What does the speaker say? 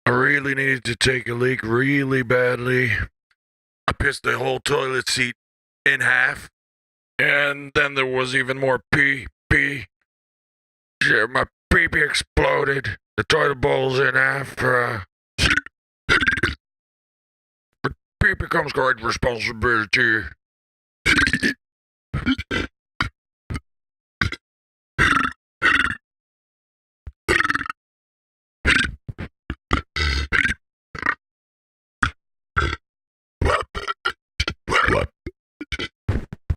I really needed to take a leak really badly. I pissed the whole toilet seat in half. And then there was even more pee. Shit, my pee exploded. The toilet bowl's in half. Pee becomes great responsibility.